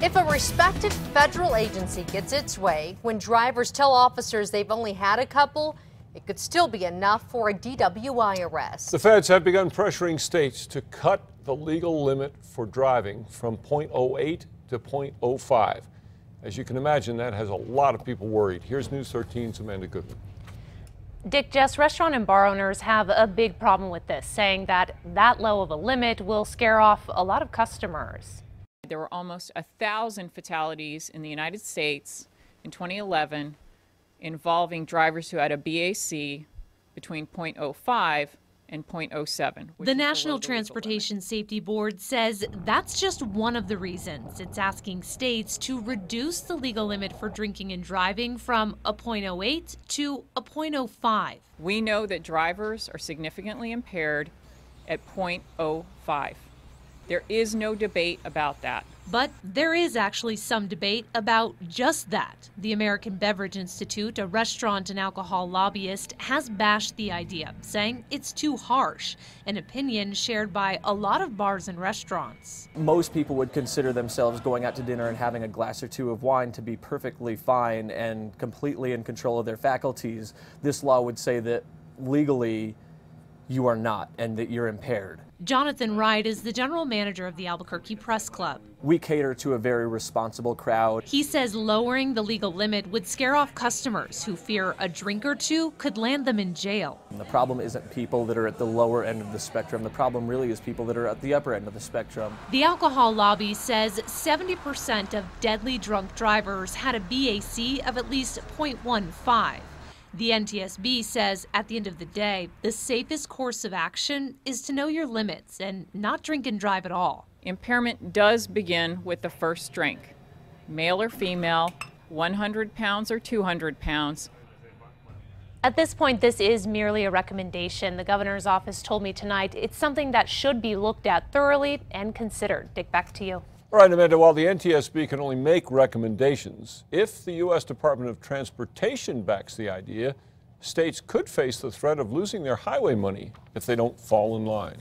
If a respected federal agency gets its way, when drivers tell officers they've only had a couple, it could still be enough for a DWI arrest. The feds have begun pressuring states to cut the legal limit for driving from .08 to .05. As you can imagine, that has a lot of people worried. Here's News 13's Amanda Goodman. Dick, Jess, restaurant and bar owners have a big problem with this, saying that low of a limit will scare off a lot of customers. There were almost 1,000 fatalities in the United States in 2011 involving drivers who had a BAC between .05 and .07. The National Transportation Safety Board says that's just one of the reasons it's asking states to reduce the legal limit for drinking and driving from a .08 to a .05. We know that drivers are significantly impaired at .05. There is no debate about that. But there is actually some debate about just that. The American Beverage Institute, a restaurant and alcohol lobbyist, has bashed the idea, saying it's too harsh, an opinion shared by a lot of bars and restaurants. Most people would consider themselves going out to dinner and having a glass or two of wine to be perfectly fine and completely in control of their faculties. This law would say that legally you are not and that you're impaired. Jonathan Wright is the general manager of the Albuquerque Press Club. We cater to a very responsible crowd. He says lowering the legal limit would scare off customers who fear a drink or two could land them in jail. And the problem isn't people that are at the lower end of the spectrum. The problem really is people that are at the upper end of the spectrum. The alcohol lobby says 70% of deadly drunk drivers had a BAC of at least .15. The NTSB says at the end of the day, the safest course of action is to know your limits and not drink and drive at all. Impairment does begin with the first drink. Male or female, 100 pounds or 200 pounds. At this point, this is merely a recommendation. The governor's office told me tonight it's something that should be looked at thoroughly and considered. Dick, back to you. All right, Amanda, while the NTSB can only make recommendations, if the U.S. Department of Transportation backs the idea, states could face the threat of losing their highway money if they don't fall in line.